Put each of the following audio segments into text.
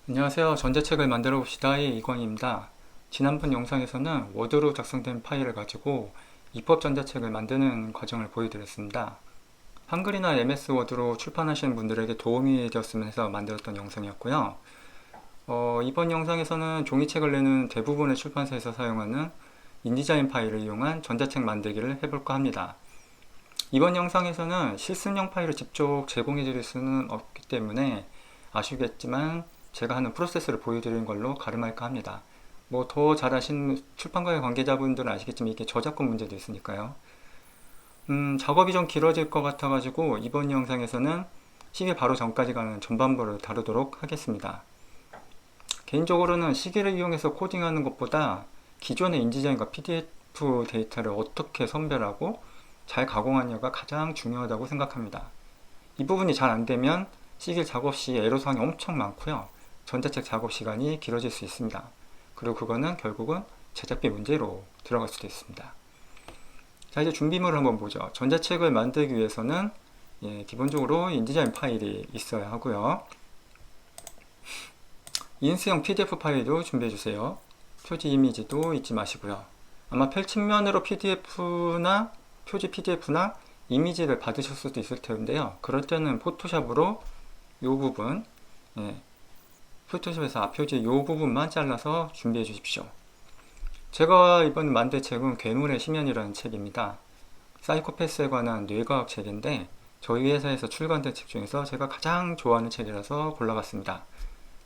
안녕하세요. 전자책을 만들어 봅시다의 이광입니다. 지난번 영상에서는 워드로 작성된 파일을 가지고 입법 전자책을 만드는 과정을 보여드렸습니다. 한글이나 MS 워드로 출판하시는 분들에게 도움이 되었으면 해서 만들었던 영상이었고요. 이번 영상에서는 종이책을 내는 대부분의 출판사에서 사용하는 인디자인 파일을 이용한 전자책 만들기를 해볼까 합니다. 이번 영상에서는 실습용 파일을 직접 제공해 드릴 수는 없기 때문에 아시겠지만 제가 하는 프로세스를 보여드리는 걸로 가름할까 합니다. 뭐 더 잘 아시는 출판가의 관계자분들은 아시겠지만 이게 저작권 문제도 있으니까요. 작업이 좀 길어질 것 같아가지고 이번 영상에서는 시계 바로 전까지 가는 전반부를 다루도록 하겠습니다. 개인적으로는 시계를 이용해서 코딩하는 것보다 기존의 인디자인과 PDF 데이터를 어떻게 선별하고 잘 가공하냐가 가장 중요하다고 생각합니다. 이 부분이 잘 안되면 시계 작업 시 애로사항이 엄청 많고요. 전자책 작업 시간이 길어질 수 있습니다. 그리고 그거는 결국은 제작비 문제로 들어갈 수도 있습니다. 자, 이제 준비물을 한번 보죠. 전자책을 만들기 위해서는 기본적으로 인디자인 파일이 있어야 하고요. 인수형 PDF 파일도 준비해 주세요. 표지 이미지도 잊지 마시고요. 아마 펼침면으로 PDF나 표지 PDF나 이미지를 받으실 수도 있을 텐데요. 그럴 때는 포토샵으로 이 부분, 포토샵에서 앞표지 이 부분만 잘라서 준비해 주십시오. 제가 이번 만들 책은 괴물의 심연이라는 책입니다. 사이코패스에 관한 뇌과학 책인데 저희 회사에서 출간된 책 중에서 제가 가장 좋아하는 책이라서 골라봤습니다.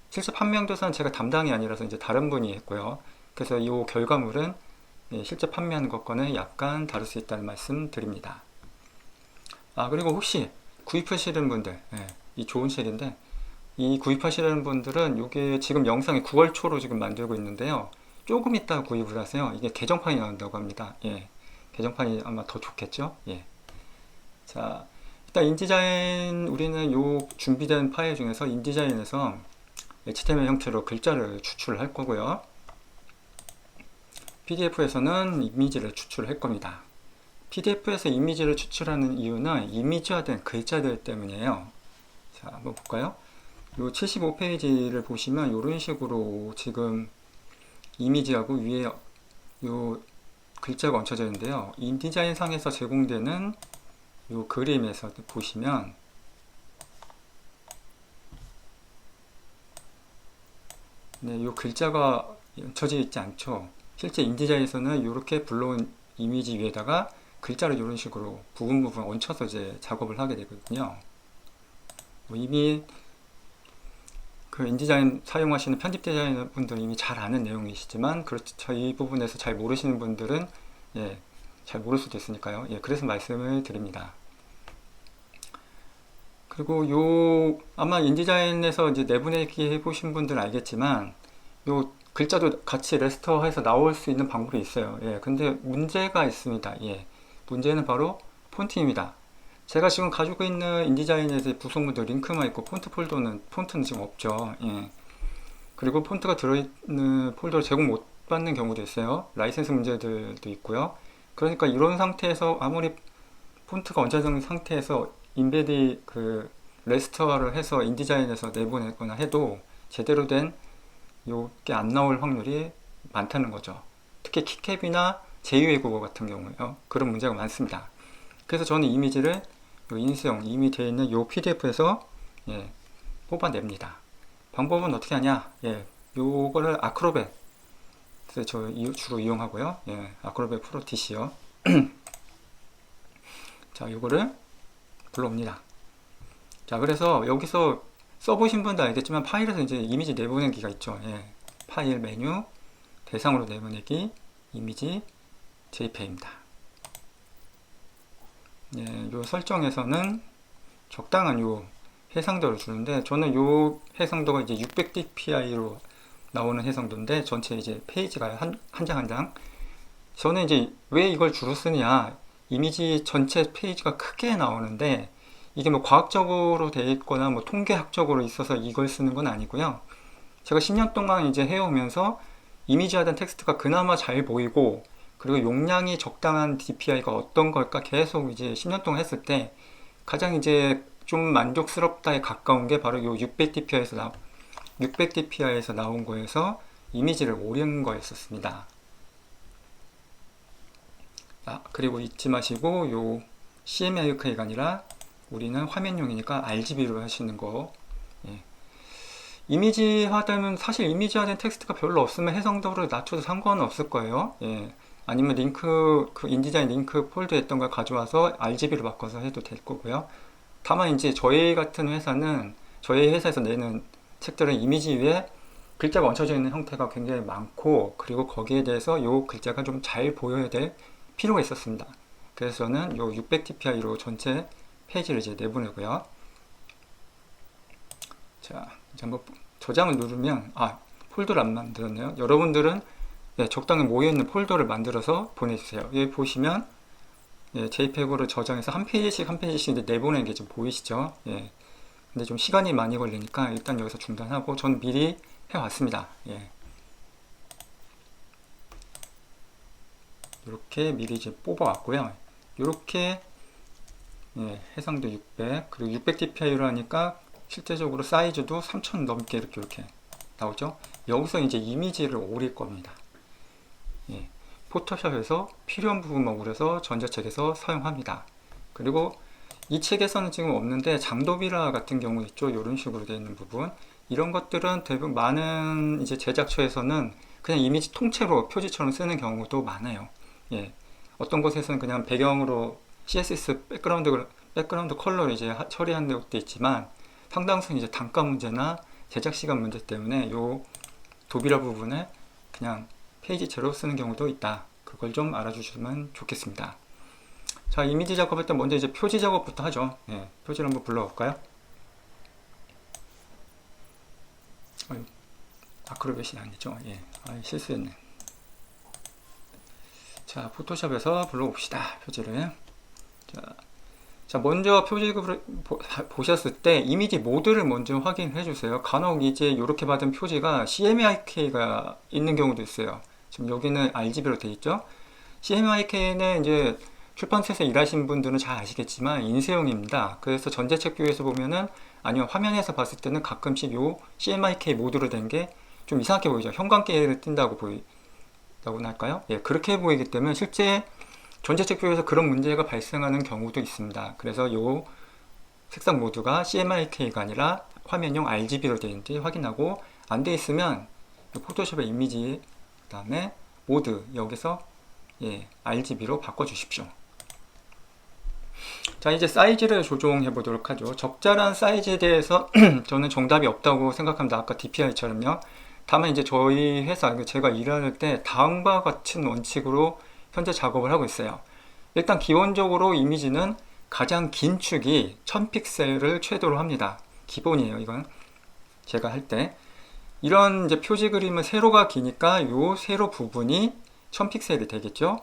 실제 판매도사는 제가 담당이 아니라서 이제 다른 분이 했고요. 그래서 이 결과물은 실제 판매하는 것과는 약간 다를 수 있다는 말씀 드립니다. 그리고 혹시 구입하시는 분들, 이 좋은 책인데 이 구입하시는 분들은 이게 지금 영상이 9월 초로 지금 만들고 있는데요. 조금 이따 구입을 하세요. 이게 개정판이 나온다고 합니다. 개정판이 아마 더 좋겠죠? 자, 일단 인디자인 우리는 요 준비된 파일 중에서 인디자인에서 HTML 형태로 글자를 추출할 거고요. PDF에서는 이미지를 추출할 겁니다. PDF에서 이미지를 추출하는 이유는 이미지화된 글자들 때문이에요. 자, 한번 볼까요? 요 75페이지를 보시면 이런 식으로 지금 이미지하고 위에 요 글자가 얹혀져 있는데요. 인디자인 상에서 제공되는 요 그림에서 보시면 요 글자가 얹혀져 있지 않죠. 실제 인디자인에서는 이렇게 불러온 이미지 위에다가 글자를 이런 식으로 부분 얹혀서 이제 작업을 하게 되거든요. 이미 그 인디자인 사용하시는 편집 디자이너 분들은 이미 잘 아는 내용이시지만 그렇죠. 이 부분에서 잘 모르시는 분들은 잘 모를 수도 있으니까요. 그래서 말씀을 드립니다. 그리고 아마 인디자인에서 이제 내보내기 해보신 분들은 알겠지만 요 글자도 같이 레스터해서 나올 수 있는 방법이 있어요. 근데 문제가 있습니다. 문제는 바로 폰트입니다. 제가 지금 가지고 있는 인디자인에서 구성물도 링크만 있고 폰트는 지금 없죠. 그리고 폰트가 들어있는 폴더를 제공 못 받는 경우도 있어요. 라이센스 문제들도 있고요. 그러니까 이런 상태에서 아무리 폰트가 얹어진 상태에서 인베디 그 레스터를 해서 인디자인에서 내보내거나 해도 제대로 된 요게 안 나올 확률이 많다는 거죠. 특히 키캡이나 제2외국어 같은 경우에요. 그런 문제가 많습니다. 그래서 저는 이미지를 인수형 이미 되어 있는 요 PDF에서 뽑아냅니다. 방법은 어떻게 하냐? 요거를 아크로벳 저 주로 이용하고요. 아크로벳 프로 DC요. 자, 요거를 불러옵니다. 자, 그래서 여기서 써보신 분도 알겠지만 파일에서 이제 이미지 내보내기가 있죠. 파일 메뉴, 대상으로 내보내기, 이미지, JPEG입니다. 요 설정에서는 적당한 요 해상도를 주는데 저는 요 해상도가 이제 600dpi로 나오는 해상도인데 전체 이제 페이지가 한 장 한 장. 저는 이제 왜 이걸 주로 쓰냐? 이미지 전체 페이지가 크게 나오는데 이게 뭐 과학적으로 되어 있거나 뭐 통계학적으로 있어서 이걸 쓰는 건 아니고요. 제가 10년 동안 이제 해오면서 이미지화된 텍스트가 그나마 잘 보이고 그리고 용량이 적당한 DPI가 어떤 걸까 계속 이제 10년 동안 했을 때 가장 이제 좀 만족스럽다에 가까운 게 바로 요 600dpi에서 600dpi에서 나온 거에서 이미지를 오린 거였었습니다. 그리고 잊지 마시고 요 CMYK가 아니라 우리는 화면용이니까 RGB로 하시는 거. 예. 이미지화되면 사실 이미지화된 텍스트가 별로 없으면 해상도를 낮춰도 상관은 없을 거예요. 예. 아니면 링크, 그 인디자인 링크 폴더에 있던 걸 가져와서 RGB로 바꿔서 해도 될 거고요. 다만 이제 저희 같은 회사는, 저희 회사에서 내는 책들은 이미지 위에 글자가 얹혀져 있는 형태가 굉장히 많고, 그리고 거기에 대해서 요 글자가 좀 잘 보여야 될 필요가 있었습니다. 그래서 저는 요 600dpi로 전체 페이지를 이제 내보내고요. 자, 이제 한번 저장을 누르면, 폴더를 안 만들었네요. 여러분들은 적당히 모여있는 폴더를 만들어서 보내주세요. 여기 보시면 JPEG으로 저장해서 한 페이지씩 한 페이지씩 이제 내보내는 게 좀 보이시죠? 예. 근데 좀 시간이 많이 걸리니까 일단 여기서 중단하고 전 미리 해왔습니다. 예. 이렇게 미리 이제 뽑아왔고요. 이렇게 해상도 600 그리고 600dpi로 하니까 실제적으로 사이즈도 3000 넘게 이렇게 나오죠. 여기서 이제 이미지를 오릴 겁니다. 포토샵에서 필요한 부분만 오려서 전자책에서 사용합니다. 그리고 이 책에서는 지금 없는데 장도비라 같은 경우 있죠. 이런 식으로 되어 있는 부분, 이런 것들은 대부분 많은 이제 제작처에서는 그냥 이미지 통째로 표지처럼 쓰는 경우도 많아요. 어떤 곳에서는 그냥 배경으로 CSS 백그라운드 컬러를 이제 처리하는 것도 있지만, 상당수 이제 단가 문제나 제작 시간 문제 때문에 요 도비라 부분에 그냥 페이지체로 쓰는 경우도 있다. 그걸 좀 알아주시면 좋겠습니다. 자, 이미지 작업할 때 먼저 이제 표지 작업부터 하죠. 표지를 한번 불러볼까요? 아크로벳이 아니죠. 실수했네. 자, 포토샵에서 불러봅시다. 표지를. 자, 먼저 표지를 보셨을 때 이미지 모드를 먼저 확인해 주세요. 간혹 이제 이렇게 받은 표지가 CMYK가 있는 경우도 있어요. 지금 여기는 RGB로 되어 있죠. CMYK는 이제 출판사에서 일하신 분들은 잘 아시겠지만 인쇄용입니다. 그래서 전자책 뷰에서 보면은, 아니면 화면에서 봤을 때는 가끔씩 요 CMYK 모드로 된 게 좀 이상하게 보이죠. 형광기를 띈다고 보인다고 할까요? 그렇게 보이기 때문에 실제 전자책 뷰에서 그런 문제가 발생하는 경우도 있습니다. 그래서 요 색상 모드가 CMYK가 아니라 화면용 RGB로 되어 있는지 확인하고, 안 되어 있으면 포토샵의 이미지 그 다음에 모드 여기서 RGB로 바꿔 주십시오. 자, 이제 사이즈를 조정해 보도록 하죠. 적절한 사이즈에 대해서 저는 정답이 없다고 생각합니다. 아까 DPI처럼요. 다만 이제 저희 회사, 제가 일할 때 다음과 같은 원칙으로 현재 작업을 하고 있어요. 일단 기본적으로 이미지는 가장 긴 축이 1000픽셀을 최대로 합니다. 기본이에요. 이건 제가 할 때 이런 이제 표지 그림은 세로가 기니까 요 세로 부분이 1000픽셀이 되겠죠.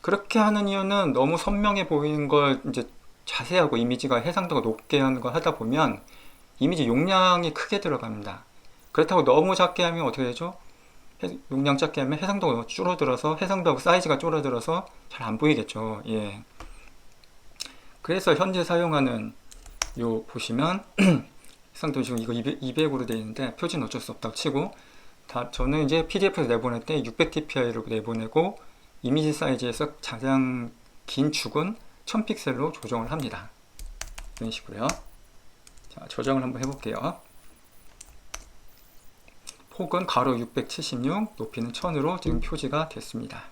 그렇게 하는 이유는 너무 선명해 보이는 걸 이제 자세하고 이미지가 해상도가 높게 하는 걸 하다 보면 이미지 용량이 크게 들어갑니다. 그렇다고 너무 작게 하면 어떻게 되죠? 용량 작게 하면 해상도가 줄어들어서, 해상도하고 사이즈가 줄어들어서 잘 안 보이겠죠. 그래서 현재 사용하는 요 보시면 해상도 지금 이거 200으로 되어 있는데 표지는 어쩔 수 없다고 치고, 저는 이제 PDF에서 내보낼 때 600dpi로 내보내고, 이미지 사이즈에서 가장 긴 축은 1000픽셀로 조정을 합니다. 이런 식으로요. 자, 조정을 한번 해볼게요. 폭은 가로 676, 높이는 1000으로 지금 표지가 됐습니다.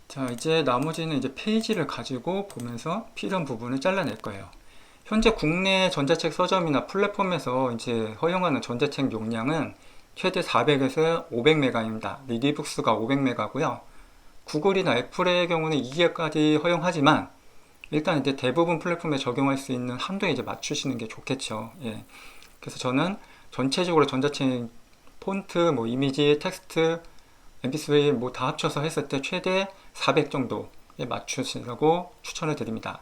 자, 이제 나머지는 이제 페이지를 가지고 보면서 필요한 부분을 잘라낼 거예요. 현재 국내 전자책 서점이나 플랫폼에서 이제 허용하는 전자책 용량은 최대 400에서 500메가입니다. 리디북스가 500메가고요. 구글이나 애플의 경우는 2기가까지 허용하지만, 일단 이제 대부분 플랫폼에 적용할 수 있는 한도에 이제 맞추시는 게 좋겠죠. 그래서 저는 전체적으로 전자책 폰트, 이미지, 텍스트, mp3 다 합쳐서 했을 때 최대 400 정도에 맞추시라고 추천을 드립니다.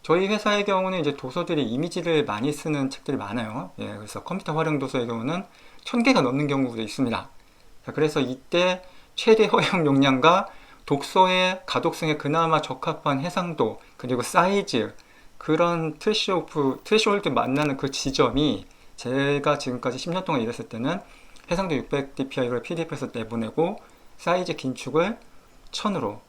저희 회사의 경우는 이제 도서들이 이미지를 많이 쓰는 책들이 많아요. 그래서 컴퓨터 활용 도서의 경우는 1000개가 넘는 경우도 있습니다. 자, 그래서 이때 최대 허용 용량과 독서의 가독성에 그나마 적합한 해상도, 그리고 사이즈, 그런 트레시홀드 만나는 그 지점이 제가 지금까지 10년 동안 일했을 때는 해상도 600dpi를 PDF에서 내보내고 사이즈 긴축을 1000으로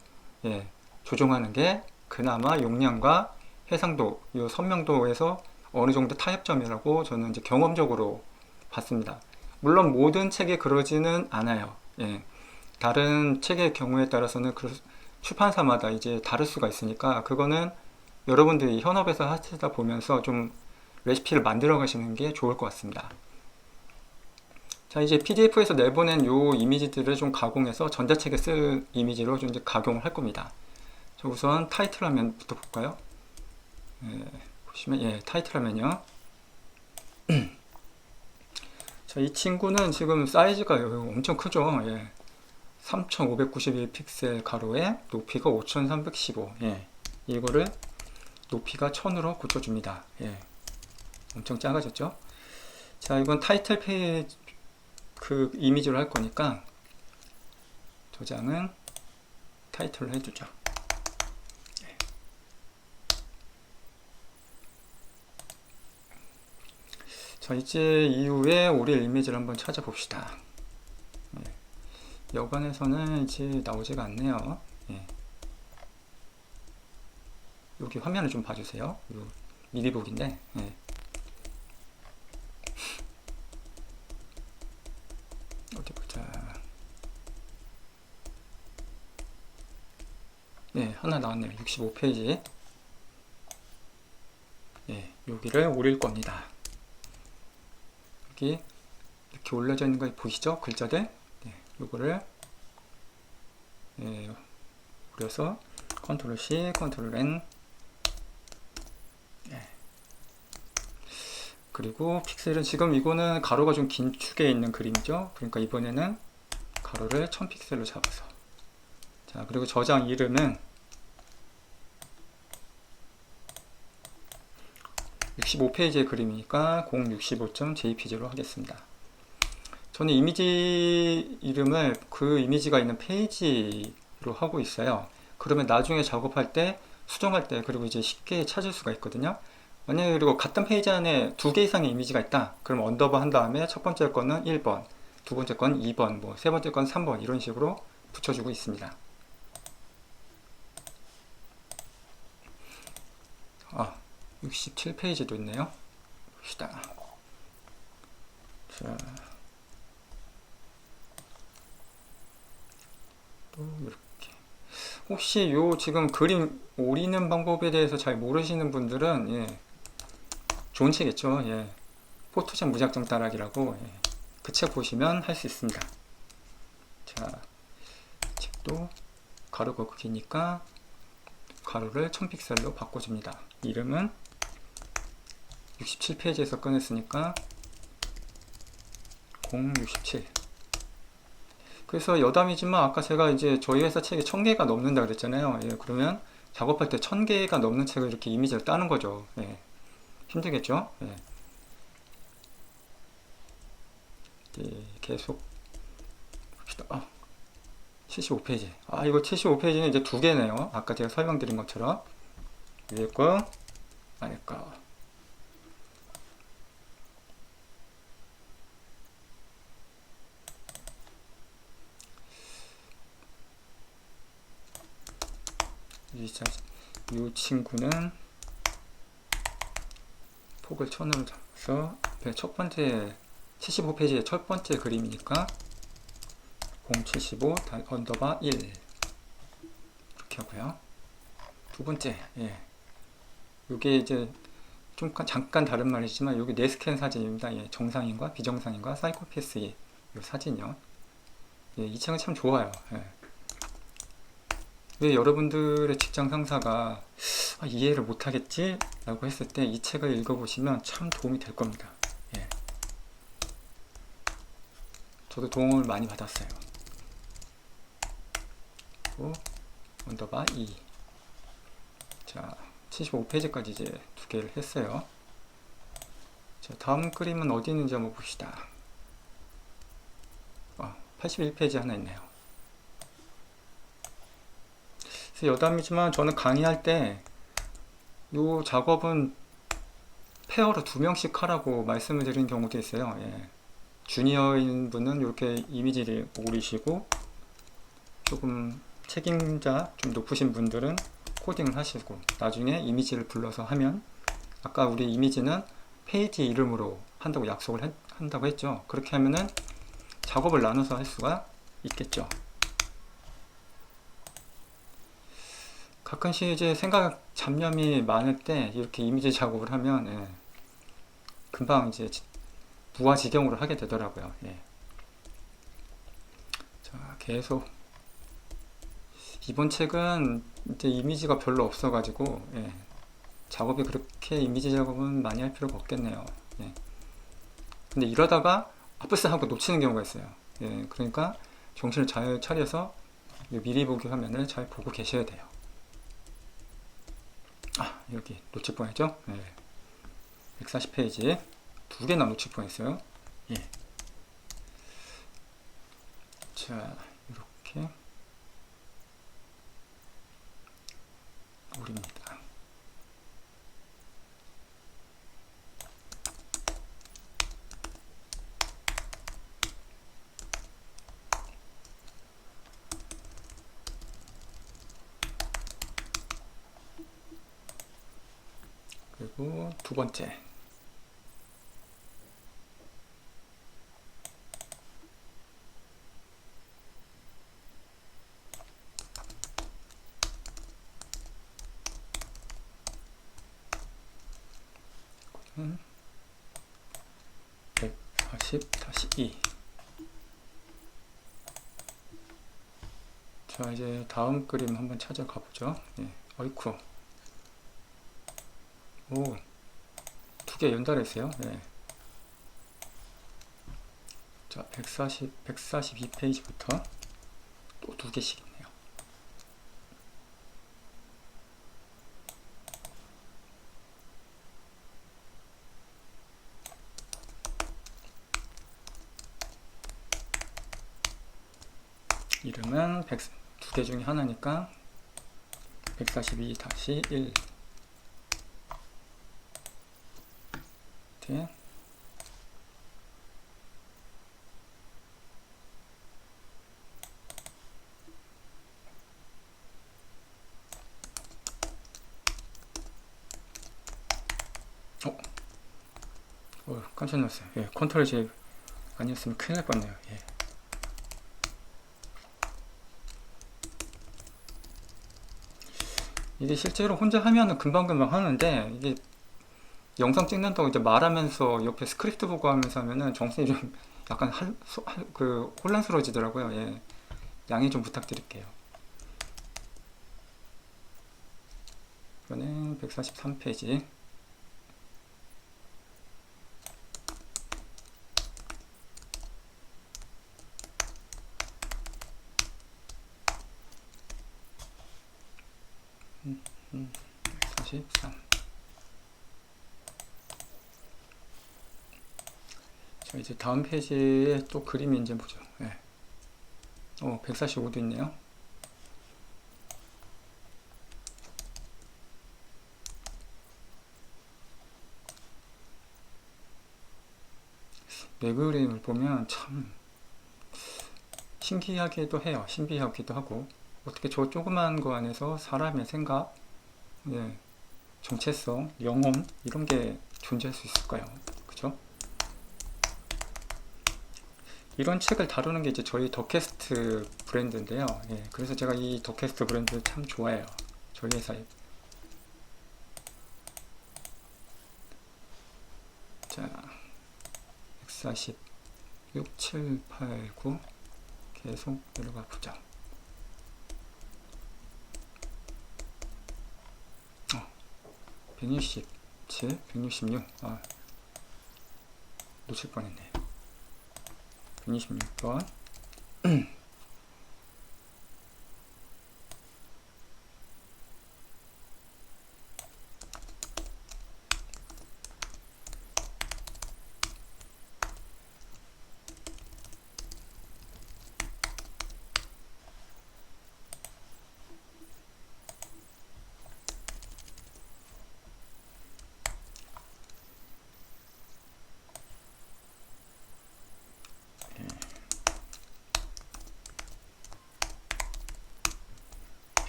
조정하는 게 그나마 용량과 해상도, 이 선명도에서 어느 정도 타협점이라고 저는 이제 경험적으로 봤습니다. 물론 모든 책이 그러지는 않아요. 다른 책의 경우에 따라서는 출판사마다 이제 다를 수가 있으니까 그거는 여러분들이 현업에서 하시다 보면서 좀 레시피를 만들어 가시는 게 좋을 것 같습니다. 자, 이제 PDF에서 내보낸 요 이미지들을 좀 가공해서 전자책에 쓸 이미지로 좀 이제 각용을 할 겁니다. 자, 우선 타이틀 화면부터 볼까요? 보시면 타이틀 화면이요. 자, 이 친구는 지금 사이즈가 엄청 크죠. 3591 픽셀 가로에 높이가 5315. 이거를 높이가 1000으로 고쳐줍니다. 엄청 작아졌죠. 자, 이건 타이틀 페이지 그 이미지로 할 거니까 저장은 타이틀로 해주죠. 자, 이제 이후에 오릴 이미지를 한번 찾아봅시다. 여관에서는 이제 나오지가 않네요. 여기 화면을 좀 봐주세요. 미리 보기인데. 어디 보자. 하나 나왔네요. 65페이지. 여기를 오릴 겁니다. 여기 이렇게 올려져 있는 거 보이시죠? 글자들. 요거를 오려서 컨트롤 C, 컨트롤 N. 그리고 픽셀은 지금 이거는 가로가 좀 긴축에 있는 그림이죠. 그러니까 이번에는 가로를 1000픽셀로 잡아서. 자, 그리고 저장 이름은 65페이지의 그림이니까 065.jpg로 하겠습니다. 저는 이미지 이름을 그 이미지가 있는 페이지로 하고 있어요. 그러면 나중에 작업할 때, 수정할 때, 그리고 이제 쉽게 찾을 수가 있거든요. 만약에 그리고 같은 페이지 안에 2개 이상의 이미지가 있다. 그럼 언더바 한 다음에 첫 번째 거는 1번, 두 번째 건 2번, 뭐 세 번째 건 3번 이런 식으로 붙여주고 있습니다. 67페이지도 있네요. 봅시다. 자, 또 이렇게. 혹시 요 지금 그림 오리는 방법에 대해서 잘 모르시는 분들은 좋은 책이죠. 포토샵 무작정 따라하기라고 그 책 보시면 할 수 있습니다. 자, 책도 가로가 크기니까 가로를 1000픽셀로 바꿔줍니다. 이름은 67페이지에서 꺼냈으니까 067. 그래서 여담이지만 아까 제가 이제 저희 회사 책이 1000개가 넘는다 그랬잖아요. 그러면 작업할 때 1000개가 넘는 책을 이렇게 이미지를 따는 거죠. 힘들겠죠? 계속 봅시다. 75페이지. 이거 75페이지는 이제 두 개네요. 아까 제가 설명드린 것처럼 위에 거, 아래 거. 이 친구는 폭을 1000으로 잡아서 첫 번째 75페이지의 첫 번째 그림이니까 075 언더바 1 이렇게 하고요. 두 번째, 이게 이제 좀 잠깐 다른 말이지만 여기 네스캔 사진입니다. 정상인과 비정상인과 사이코패스의 이 사진이요. 이 책은 참 좋아요. 왜 여러분들의 직장 상사가 이해를 못하겠지? 라고 했을 때 이 책을 읽어보시면 참 도움이 될 겁니다. 저도 도움을 많이 받았어요. 언더바 2. 자, 75페이지까지 이제 두 개를 했어요. 자, 다음 그림은 어디 있는지 한번 봅시다. 81페이지 하나 있네요. 그래서 여담이지만 저는 강의할 때 이 작업은 페어로 2명씩 하라고 말씀을 드린 경우도 있어요. 예. 주니어인 분은 이렇게 이미지를 오리시고 조금 책임자 좀 높으신 분들은 코딩을 하시고 나중에 이미지를 불러서 하면 아까 우리 이미지는 페이지 이름으로 한다고 약속을 한다고 했죠. 그렇게 하면은 작업을 나눠서 할 수가 있겠죠. 가끔씩 이제 생각 잡념이 많을 때 이렇게 이미지 작업을 하면 예, 금방 이제 무아지경으로 하게 되더라고요. 예. 자, 계속 이번 책은 이제 이미지가 별로 없어가지고 예, 작업이 그렇게 이미지 작업은 많이 할 필요가 없겠네요. 예. 근데 이러다가 아프스 하고 놓치는 경우가 있어요. 예, 그러니까 정신을 잘 차려서 미리 보기 화면을 잘 보고 계셔야 돼요. 아, 여기 놓칠 뻔했죠? 예. 140페이지 2개나 놓칠 뻔했어요. 예. 자, 이렇게 올립니다. 그리고 두 번째. 음, 140-2. 자, 이제 다음 그림 한번 찾아가 보죠. 예. 어이쿠. 오, 2개 연달았어요. 예. 자, 142페이지부터 또 2개씩 있네요. 이름은 2개 중에 하나니까 142-1 이렇게 깜짝 놀랐어요. 예, 컨트롤 Z 아니었으면 큰일 날 뻔했네요. 예. 이게 실제로 혼자 하면은 금방금방 하는데 이게 영상 찍는다고 이제 말하면서 옆에 스크립트 보고 하면서 하면은 정신이 좀 약간 혼란스러워지더라고요. 예. 양해 좀 부탁드릴게요. 이번엔 143페이지. 음, 143. 자, 이제 다음 페이지에 또 그림이 이제 보죠. 예. 145도 있네요. 네 그림을 보면 참 신기하기도 해요. 신비하기도 하고 어떻게 저 조그만 거 안에서 사람의 생각, 예, 정체성, 영혼 이런 게 존재할 수 있을까요? 그죠? 이런 책을 다루는 게 이제 저희 더캐스트 브랜드인데요. 예, 그래서 제가 이 더캐스트 브랜드를 참 좋아해요. 저희 회사에. 자, 146, 7, 8, 9 계속 내려가 보자. 167, 166. 아, 놓칠 뻔했네. 126번.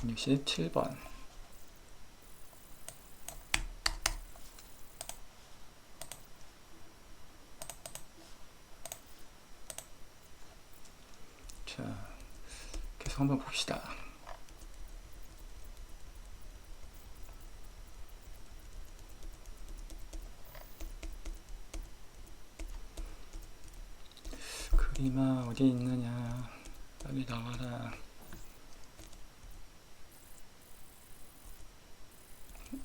167번. 자, 계속 한번 봅시다. 그림아 어디 있느냐, 빨리 나와라.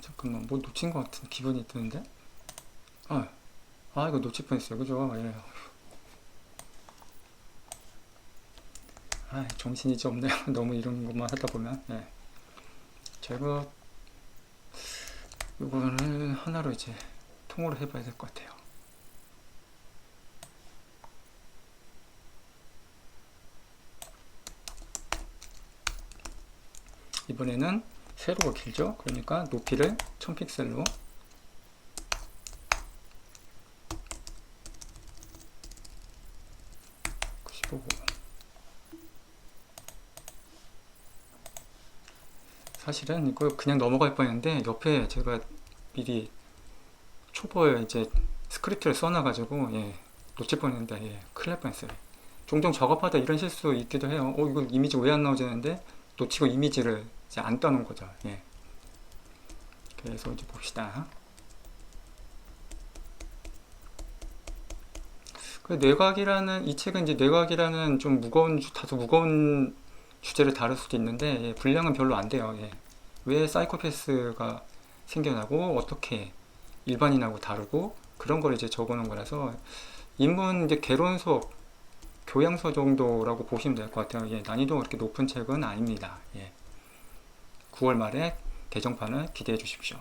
잠깐만, 뭐 놓친 것 같은 기분이 드는데? 이거 놓칠 뻔했어요. 그죠? 예. 정신이 좀 없네요. 너무 이런 것만 하다 보면. 예. 제가 이거를 하나로 이제 통으로 해봐야 될 것 같아요. 이번에는 세로가 길죠? 그러니까 높이를 1000픽셀로, 사실은 이거 그냥 넘어갈 뻔했는데 옆에 제가 미리 초보에 이제 스크립트를 써놔가지고 놓칠 뻔했는데 큰일 날 뻔했어요. 종종 작업하다 이런 실수 있기도 해요. 이거 이미지 왜 안 나오지 했는데 놓치고 이미지를 이제 안 따놓은 거죠. 그래서 이제 봅시다. 뇌과학이라는 이 책은 이제 뇌과학이라는 좀 다소 무거운 주제를 다룰 수도 있는데 분량은 별로 안 돼요. 왜 사이코패스가 생겨나고 어떻게 일반인하고 다르고 그런 걸 이제 적어놓은 거라서 인문 이제 개론 수업, 교양서 정도라고 보시면 될 것 같아요. 난이도 그렇게 높은 책은 아닙니다. 9월 말에 개정판을 기대해 주십시오.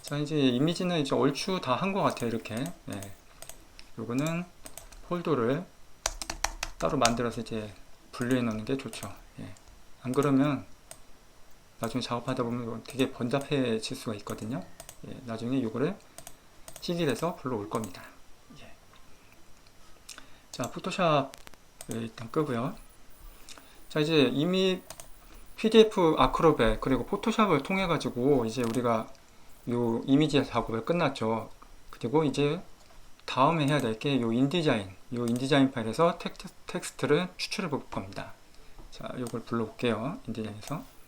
자, 이제 이미지는 이제 얼추 다 한 것 같아요. 이렇게. 요거는 폴더를 따로 만들어서 이제 분류해 놓는 게 좋죠. 안 그러면 나중에 작업하다 보면 되게 번잡해질 수가 있거든요. 나중에 이거를 CG에서 불러올 겁니다. 자, 포토샵 일단 끄고요. 자, 이제 이미 PDF 아크로벳 그리고 포토샵을 통해 가지고 이제 우리가 요 이미지 작업을 끝났죠. 그리고 이제 다음에 해야 될 게 요 인디자인 파일에서 텍스트를 추출해 볼 겁니다. 자, 요걸 불러볼게요. 인디자인에서.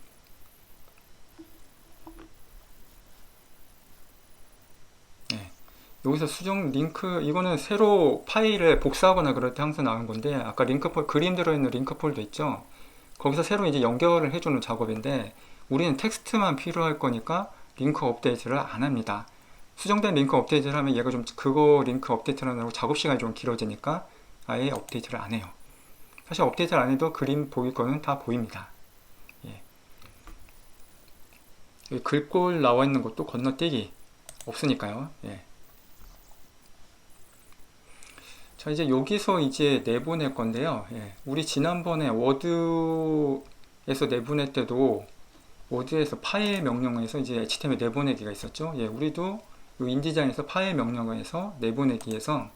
여기서 수정 링크, 이거는 새로 파일을 복사하거나 그럴 때 항상 나오는 건데, 아까 그림 들어있는 링크 폴더 있죠? 거기서 새로 이제 연결을 해주는 작업인데, 우리는 텍스트만 필요할 거니까 링크 업데이트를 안 합니다. 수정된 링크 업데이트를 하면 얘가 좀 그거 링크 업데이트를 하느라고 작업 시간이 좀 길어지니까 아예 업데이트를 안 해요. 사실 업데이트를 안 해도 그림 보일 거는 다 보입니다. 글꼴 나와 있는 것도 건너뛰기 없으니까요. 자, 이제 여기서 이제 내보낼 건데요. 우리 지난번에 워드에서 내보낼 때도 워드에서 파일 명령어에서 이제 HTML 내보내기가 있었죠. 우리도 이 인디자인에서 파일 명령어에서 내보내기에서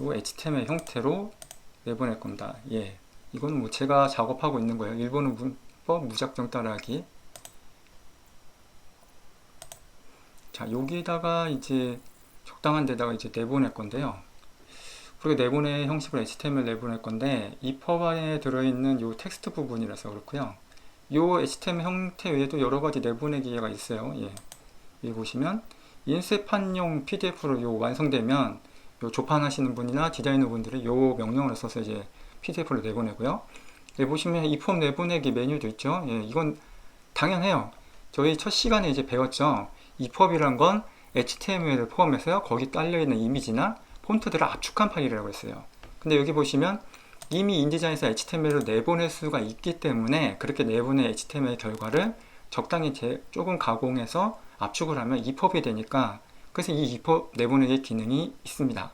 이 HTML 형태로 내보낼 겁니다. 이거는 뭐 제가 작업하고 있는 거예요. 일본어 문법 무작정 따라하기. 자, 여기다가 이제 적당한 데다가 이제 내보낼 건데요. 그리고 내보내 형식으로 HTML 내보낼 건데 EPUB 안에 들어있는 요 텍스트 부분이라서 그렇고요. 요 HTML 형태 외에도 여러 가지 내보내기가 있어요. 여기 보시면 인쇄판용 PDF로 요 완성되면 요 조판하시는 분이나 디자이너 분들이 요 명령어를 써서 이제 PDF로 내보내고요. 여기 보시면 EPUB 내보내기 메뉴도 있죠. 이건 당연해요. 저희 첫 시간에 이제 배웠죠. EPUB이란 건 HTML을 포함해서요. 거기 딸려있는 이미지나 폰트들을 압축한 파일이라고 했어요. 근데 여기 보시면 이미 인디자인에서 HTML로 내보낼 수가 있기 때문에 그렇게 내보낸 HTML 결과를 적당히 조금 가공해서 압축을 하면 EPUB이 되니까 그래서 이 EPUB 내보내기 기능이 있습니다.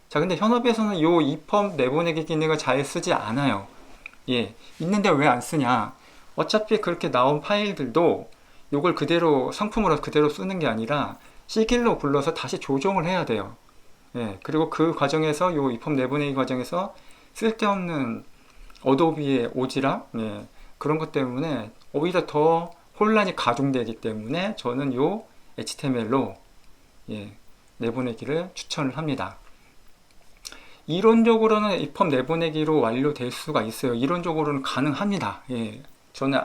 자, 근데 현업에서는 이 EPUB 내보내기 기능을 잘 쓰지 않아요. 있는데 왜 안 쓰냐? 어차피 그렇게 나온 파일들도 이걸 그대로 상품으로 그대로 쓰는 게 아니라 C길로 불러서 다시 조정을 해야 돼요. 그리고 그 과정에서 이 EPUB 내보내기 과정에서 쓸데없는 어도비의 오지랖, 그런 것 때문에 오히려 더 혼란이 가중되기 때문에 저는 요 HTML로 내보내기를 추천을 합니다. 이론적으로는 EPUB 내보내기로 완료될 수가 있어요. 이론적으로는 가능합니다. 저는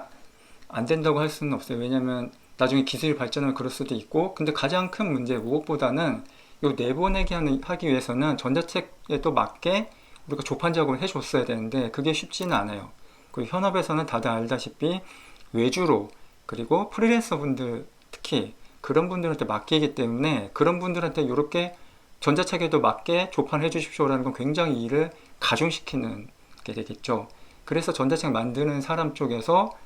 안 된다고 할 수는 없어요. 왜냐면 나중에 기술이 발전하면 그럴 수도 있고, 근데 가장 큰 문제 무엇보다는 요 내보내기 하기 위해서는 전자책에 또 맞게 우리가 조판 작업을 해줬어야 되는데 그게 쉽지는 않아요. 그리고 현업에서는 다들 알다시피 외주로, 그리고 프리랜서 분들 특히 그런 분들한테 맡기기 때문에 그런 분들한테 이렇게 전자책에도 맞게 조판해 주십시오라는 건 굉장히 일을 가중시키는 게 되겠죠. 그래서 전자책 만드는 사람 쪽에서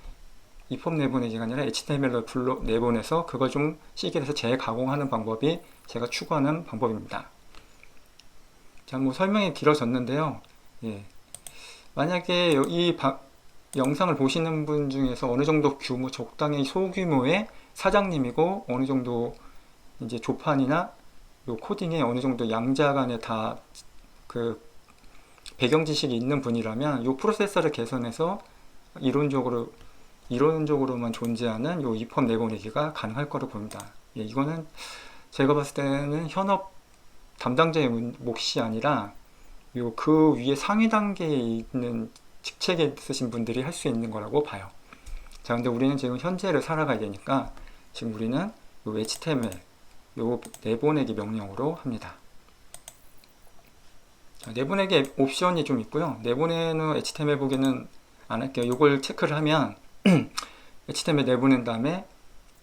EPUB 내보내기가 아니라 HTML로 내보내서 그걸 좀 시계해서 재가공하는 방법이 제가 추구하는 방법입니다. 자, 뭐 설명이 길어졌는데요. 만약에 이 영상을 보시는 분 중에서 어느 정도 규모, 적당히 소규모의 사장님이고 어느 정도 이제 조판이나 요 코딩에 어느 정도 양자간에 다 그 배경 지식이 있는 분이라면 요 프로세서를 개선해서 이론적으로만 존재하는 요 EPUB 내보내기가 가능할 거로 봅니다. 이거는 제가 봤을 때는 현업 담당자의 몫이 아니라 요 그 위에 상위 단계에 있는 직책에 있으신 분들이 할 수 있는 거라고 봐요. 자, 근데 우리는 지금 현재를 살아가야 되니까 지금 우리는 요 HTML 요 내보내기 명령으로 합니다. 자, 내보내기 옵션이 좀 있고요. 내보내는 HTML 보기는 안 할게요. 요걸 체크를 하면 HTML 내보낸 다음에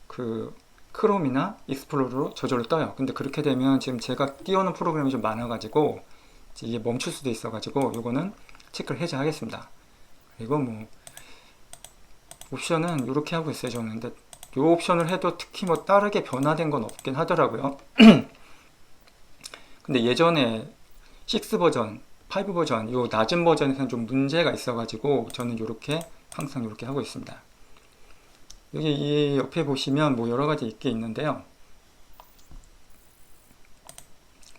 그 크롬이나 익스플로러로 저절로 떠요. 근데 그렇게 되면 지금 제가 띄워놓은 프로그램이 좀 많아가지고 이게 멈출 수도 있어가지고 요거는 체크를 해제하겠습니다. 그리고 뭐 옵션은 이렇게 하고 있어요. 저는 근데 요 옵션을 해도 특히 뭐 다르게 변화된 건 없긴 하더라고요. 근데 예전에 6 버전, 5 버전, 요 낮은 버전에서는 좀 문제가 있어가지고 저는 요렇게 항상 이렇게 하고 있습니다. 여기 이 옆에 보시면 뭐 여러 가지 있게 있는데요.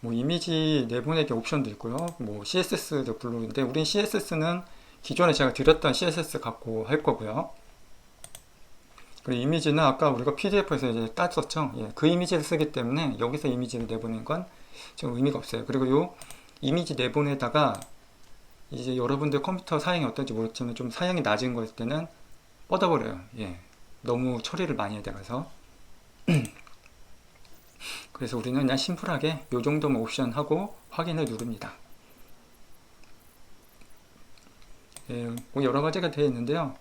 뭐 이미지 내보내기 옵션도 있고요. 뭐 CSS도 불러오는데 우린 CSS는 기존에 제가 드렸던 CSS 갖고 할 거고요. 그리고 이미지는 아까 우리가 PDF에서 이제 땄었죠. 그 이미지를 쓰기 때문에 여기서 이미지를 내보낸 건 지금 의미가 없어요. 그리고 요 이미지 내보내다가 이제 여러분들 컴퓨터 사양이 어떨지 모르겠지만 좀 사양이 낮은 거일 때는 뻗어버려요. 너무 처리를 많이 해야 돼서. 그래서 우리는 그냥 심플하게 요 정도만 옵션 하고 확인을 누릅니다. 뭐 여러 가지가 되어 있는데요.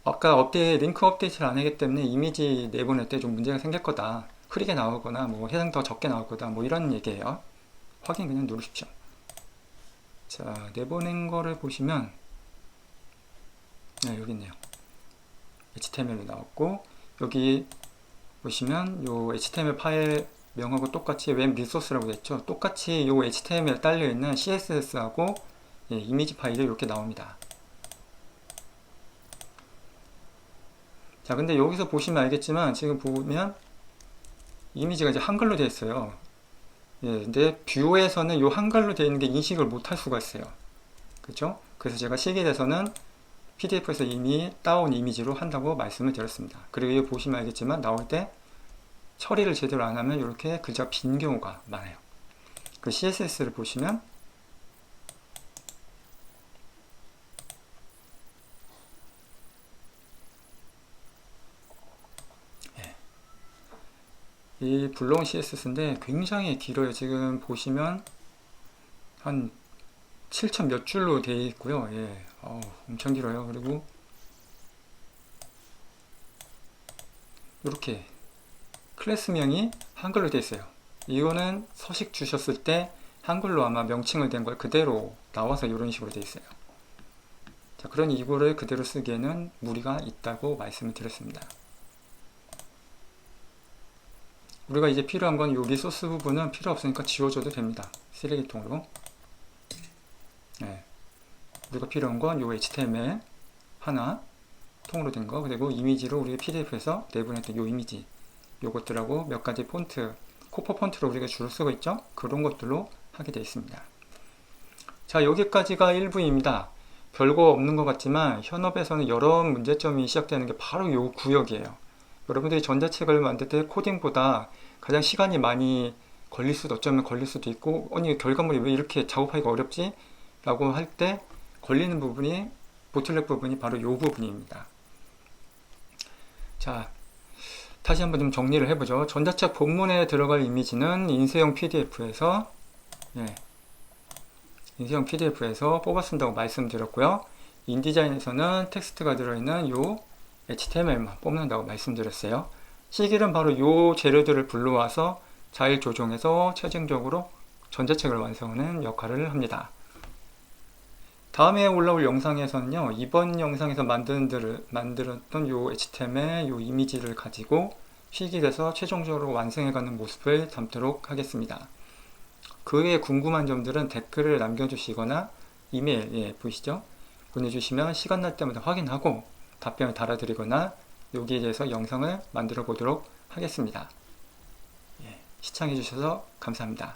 아까 링크 업데이트를 안 하기 때문에 이미지 내보낼 때 좀 문제가 생길 거다. 흐리게 나오거나 뭐 해당 더 적게 나올 거다. 뭐 이런 얘기예요. 확인 그냥 누르십시오. 자, 내보낸 거를 보시면 여기 있네요. HTML로 나왔고 여기 보시면 요 HTML 파일 명하고 똑같이 웹 리소스라고 됐죠. 똑같이 요 HTML 딸려 있는 CSS하고 이미지 파일이 이렇게 나옵니다. 자, 근데 여기서 보시면 알겠지만 지금 보면 이미지가 이제 한글로 되어 있어요. 근데 뷰에서는 요 한글로 되어 있는 게 인식을 못 할 수가 있어요. 그렇죠? 그래서 제가 시계에서는 PDF에서 이미 따온 이미지로 한다고 말씀을 드렸습니다. 그리고 여기 보시면 알겠지만 나올 때 처리를 제대로 안 하면 이렇게 글자가 빈 경우가 많아요. 그 CSS를 보시면 이 불러온 CSS인데 굉장히 길어요. 지금 보시면 한 7천 몇 줄로 되어 있고요. 엄청 길어요. 그리고 이렇게 클래스명이 한글로 되어 있어요. 이거는 서식 주셨을 때 한글로 아마 명칭을 된 걸 그대로 나와서 이런 식으로 되어 있어요. 자, 그러니 이거를 그대로 쓰기에는 무리가 있다고 말씀을 드렸습니다. 우리가 이제 필요한 건 이 리소스 부분은 필요 없으니까 지워줘도 됩니다. 쓰레기통으로. 우리가 필요한 건 이 HTML 하나 통으로 된 거, 그리고 이미지로 우리가 PDF에서 내보냈던 이 이미지, 요것들하고 몇 가지 폰트, 코퍼 폰트로 우리가 주로 쓰고 있죠. 그런 것들로 하게 되어 있습니다. 자, 여기까지가 1부입니다. 별거 없는 것 같지만 현업에서는 여러 문제점이 시작되는 게 바로 이 구역이에요. 여러분들이 전자책을 만들 때 코딩보다 가장 시간이 많이 걸릴 수도 어쩌면 걸릴 수도 있고 아니 결과물이 왜 이렇게 작업하기가 어렵지? 라고 할 때 걸리는 부분이 보틀넥 부분이 바로 이 부분입니다. 자, 다시 한번 좀 정리를 해보죠. 전자책 본문에 들어갈 이미지는 인쇄형 PDF에서 인쇄형 PDF에서 뽑아 쓴다고 말씀드렸고요. 인디자인에서는 텍스트가 들어있는 요 HTML만 뽑는다고 말씀드렸어요. 시길은 바로 요 재료들을 불러와서 자일 조정해서 최종적으로 전자책을 완성하는 역할을 합니다. 다음에 올라올 영상에서는요, 이번 영상에서 만들었던 요 HTML, 요 이미지를 가지고 시길에서 최종적으로 완성해가는 모습을 담도록 하겠습니다. 그 외에 궁금한 점들은 댓글을 남겨주시거나 이메일, 보이시죠? 보내주시면 시간 날 때마다 확인하고 답변을 달아드리거나 여기에 대해서 영상을 만들어 보도록 하겠습니다. 시청해주셔서 감사합니다.